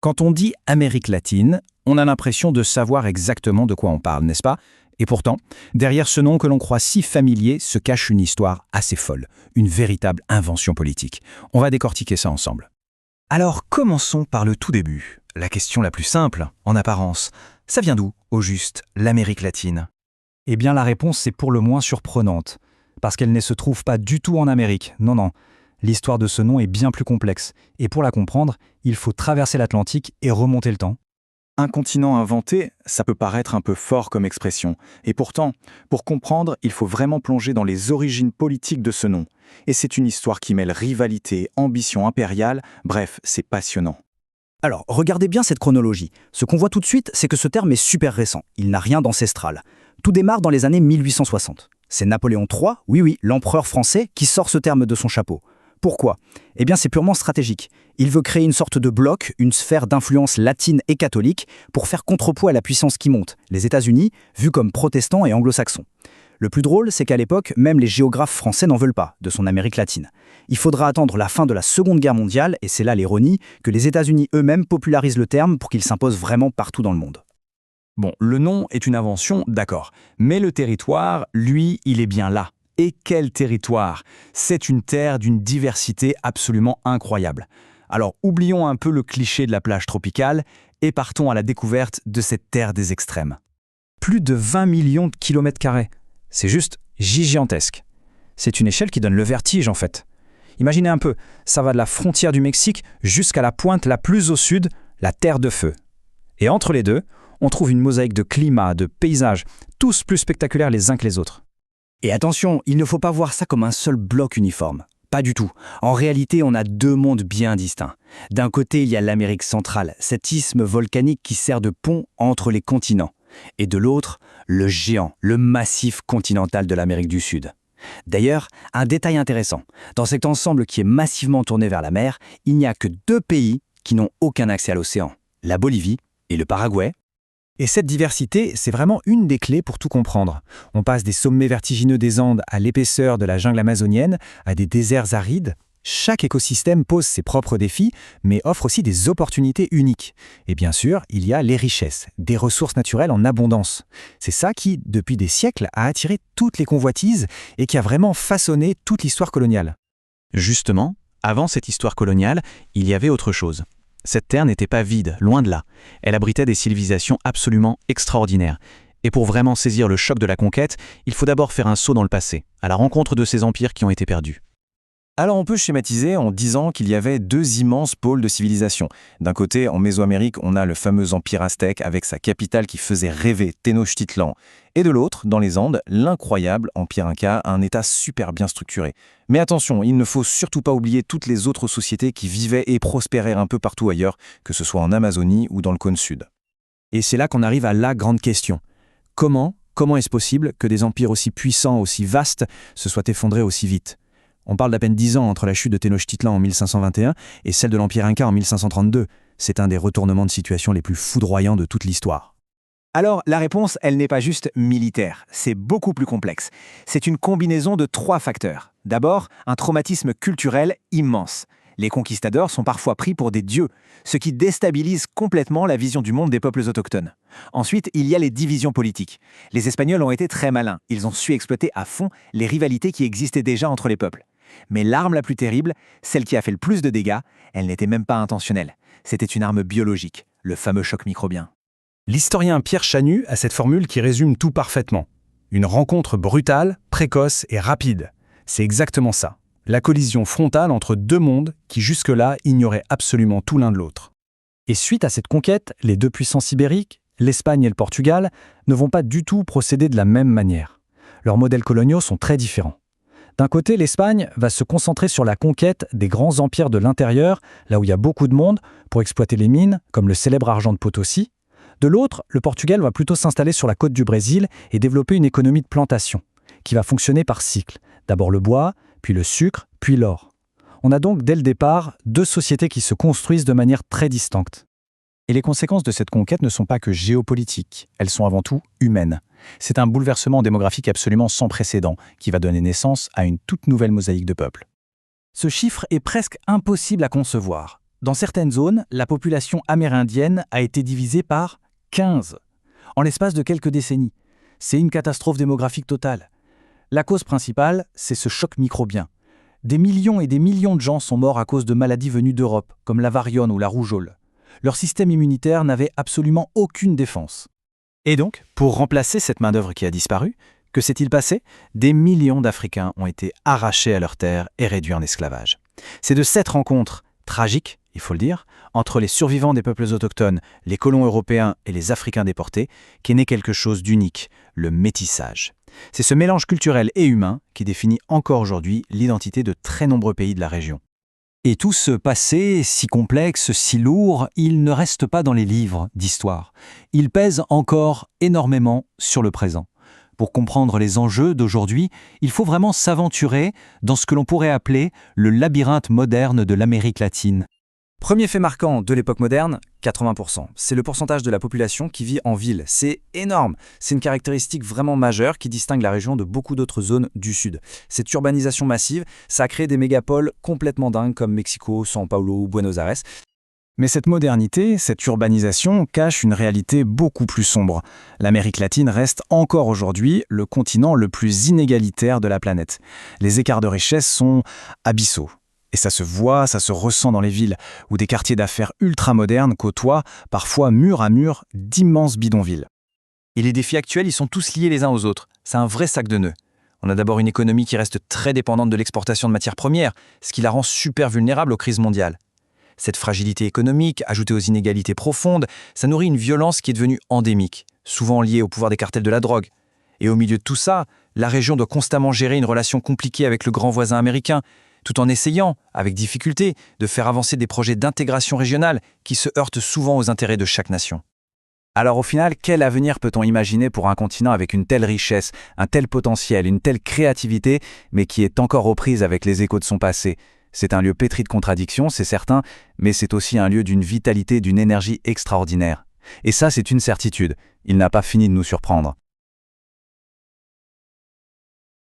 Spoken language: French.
Quand on dit Amérique latine, on a l'impression de savoir exactement de quoi on parle, n'est-ce pas? Et pourtant, derrière ce nom que l'on croit si familier se cache une histoire assez folle, une véritable invention politique. On va décortiquer ça ensemble. Alors commençons par le tout début. La question la plus simple, en apparence. Ça vient d'où, au juste, l'Amérique latine? Eh bien la réponse est pour le moins surprenante, parce qu'elle ne se trouve pas du tout en Amérique, non. L'histoire de ce nom est bien plus complexe, et pour la comprendre, il faut traverser l'Atlantique et remonter le temps. Un continent inventé, ça peut paraître un peu fort comme expression. Et pourtant, pour comprendre, il faut vraiment plonger dans les origines politiques de ce nom. Et c'est une histoire qui mêle rivalité, ambition impériale, bref, c'est passionnant. Alors, regardez bien cette chronologie. Ce qu'on voit tout de suite, c'est que ce terme est super récent. Il n'a rien d'ancestral. Tout démarre dans les années 1860. C'est Napoléon III, oui, l'empereur français, qui sort ce terme de son chapeau. Pourquoi? Eh bien, c'est purement stratégique. Il veut créer une sorte de bloc, une sphère d'influence latine et catholique, pour faire contrepoids à la puissance qui monte, les États-Unis, vus comme protestants et anglo-saxons. Le plus drôle, c'est qu'à l'époque, même les géographes français n'en veulent pas, de son Amérique latine. Il faudra attendre la fin de la Seconde Guerre mondiale, et c'est là l'ironie, que les États-Unis eux-mêmes popularisent le terme pour qu'il s'impose vraiment partout dans le monde. Bon, le nom est une invention, d'accord. Mais le territoire, lui, il est bien là. Et quel territoire! C'est une terre d'une diversité absolument incroyable. Alors oublions un peu le cliché de la plage tropicale et partons à la découverte de cette terre des extrêmes. Plus de 20 millions de kilomètres carrés. C'est juste gigantesque. C'est une échelle qui donne le vertige en fait. Imaginez un peu, ça va de la frontière du Mexique jusqu'à la pointe la plus au sud, la Terre de Feu. Et entre les deux, on trouve une mosaïque de climats, de paysages, tous plus spectaculaires les uns que les autres. Et attention, il ne faut pas voir ça comme un seul bloc uniforme. Pas du tout. En réalité, on a deux mondes bien distincts. D'un côté, il y a l'Amérique centrale, cet isthme volcanique qui sert de pont entre les continents. Et de l'autre, le géant, le massif continental de l'Amérique du Sud. D'ailleurs, un détail intéressant, dans cet ensemble qui est massivement tourné vers la mer, il n'y a que deux pays qui n'ont aucun accès à l'océan, la Bolivie et le Paraguay. Et cette diversité, c'est vraiment une des clés pour tout comprendre. On passe des sommets vertigineux des Andes à l'épaisseur de la jungle amazonienne, à des déserts arides. Chaque écosystème pose ses propres défis, mais offre aussi des opportunités uniques. Et bien sûr, il y a les richesses, des ressources naturelles en abondance. C'est ça qui, depuis des siècles, a attiré toutes les convoitises et qui a vraiment façonné toute l'histoire coloniale. Justement, avant cette histoire coloniale, il y avait autre chose. Cette terre n'était pas vide, loin de là. Elle abritait des civilisations absolument extraordinaires. Et pour vraiment saisir le choc de la conquête, il faut d'abord faire un saut dans le passé, à la rencontre de ces empires qui ont été perdus. Alors on peut schématiser en disant qu'il y avait deux immenses pôles de civilisation. D'un côté, en Mésoamérique, on a le fameux empire aztèque avec sa capitale qui faisait rêver, Tenochtitlan. Et de l'autre, dans les Andes, l'incroyable empire Inca, un état super bien structuré. Mais attention, il ne faut surtout pas oublier toutes les autres sociétés qui vivaient et prospéraient un peu partout ailleurs, que ce soit en Amazonie ou dans le cône sud. Et c'est là qu'on arrive à la grande question. Comment est-ce possible que des empires aussi puissants, aussi vastes, se soient effondrés aussi vite? On parle d'à peine 10 ans entre la chute de Tenochtitlan en 1521 et celle de l'Empire Inca en 1532. C'est un des retournements de situation les plus foudroyants de toute l'histoire. Alors, la réponse, elle n'est pas juste militaire, c'est beaucoup plus complexe. C'est une combinaison de trois facteurs. D'abord, un traumatisme culturel immense. Les conquistadors sont parfois pris pour des dieux, ce qui déstabilise complètement la vision du monde des peuples autochtones. Ensuite, il y a les divisions politiques. Les Espagnols ont été très malins, ils ont su exploiter à fond les rivalités qui existaient déjà entre les peuples. Mais l'arme la plus terrible, celle qui a fait le plus de dégâts, elle n'était même pas intentionnelle. C'était une arme biologique, le fameux choc microbien. L'historien Pierre Chanu a cette formule qui résume tout parfaitement. Une rencontre brutale, précoce et rapide. C'est exactement ça. La collision frontale entre deux mondes qui jusque-là ignoraient absolument tout l'un de l'autre. Et suite à cette conquête, les deux puissances ibériques, l'Espagne et le Portugal, ne vont pas du tout procéder de la même manière. Leurs modèles coloniaux sont très différents. D'un côté, l'Espagne va se concentrer sur la conquête des grands empires de l'intérieur, là où il y a beaucoup de monde, pour exploiter les mines, comme le célèbre argent de Potosi. De l'autre, le Portugal va plutôt s'installer sur la côte du Brésil et développer une économie de plantation, qui va fonctionner par cycle. D'abord le bois, puis le sucre, puis l'or. On a donc dès le départ deux sociétés qui se construisent de manière très distincte. Et les conséquences de cette conquête ne sont pas que géopolitiques, elles sont avant tout humaines. C'est un bouleversement démographique absolument sans précédent qui va donner naissance à une toute nouvelle mosaïque de peuples. Ce chiffre est presque impossible à concevoir. Dans certaines zones, la population amérindienne a été divisée par 15 en l'espace de quelques décennies. C'est une catastrophe démographique totale. La cause principale, c'est ce choc microbien. Des millions et des millions de gens sont morts à cause de maladies venues d'Europe, comme la variole ou la rougeole. Leur système immunitaire n'avait absolument aucune défense. Et donc, pour remplacer cette main-d'œuvre qui a disparu, que s'est-il passé? Des millions d'Africains ont été arrachés à leurs terres et réduits en esclavage. C'est de cette rencontre tragique, il faut le dire, entre les survivants des peuples autochtones, les colons européens et les Africains déportés, qu'est né quelque chose d'unique, le métissage. C'est ce mélange culturel et humain qui définit encore aujourd'hui l'identité de très nombreux pays de la région. Et tout ce passé, si complexe, si lourd, il ne reste pas dans les livres d'histoire. Il pèse encore énormément sur le présent. Pour comprendre les enjeux d'aujourd'hui, il faut vraiment s'aventurer dans ce que l'on pourrait appeler le labyrinthe moderne de l'Amérique latine. Premier fait marquant de l'époque moderne, 80%. C'est le pourcentage de la population qui vit en ville. C'est énorme. C'est une caractéristique vraiment majeure qui distingue la région de beaucoup d'autres zones du sud. Cette urbanisation massive, ça a créé des mégapoles complètement dingues comme Mexico, São Paulo ou Buenos Aires. Mais cette modernité, cette urbanisation cache une réalité beaucoup plus sombre. L'Amérique latine reste encore aujourd'hui le continent le plus inégalitaire de la planète. Les écarts de richesse sont abyssaux. Et ça se voit, ça se ressent dans les villes, où des quartiers d'affaires ultramodernes côtoient, parfois mur à mur, d'immenses bidonvilles. Et les défis actuels, ils sont tous liés les uns aux autres. C'est un vrai sac de nœuds. On a d'abord une économie qui reste très dépendante de l'exportation de matières premières, ce qui la rend super vulnérable aux crises mondiales. Cette fragilité économique, ajoutée aux inégalités profondes, ça nourrit une violence qui est devenue endémique, souvent liée au pouvoir des cartels de la drogue. Et au milieu de tout ça, la région doit constamment gérer une relation compliquée avec le grand voisin américain, tout en essayant, avec difficulté, de faire avancer des projets d'intégration régionale qui se heurtent souvent aux intérêts de chaque nation. Alors au final, quel avenir peut-on imaginer pour un continent avec une telle richesse, un tel potentiel, une telle créativité, mais qui est encore aux prises avec les échos de son passé? C'est un lieu pétri de contradictions, c'est certain, mais c'est aussi un lieu d'une vitalité, d'une énergie extraordinaire. Et ça, c'est une certitude. Il n'a pas fini de nous surprendre.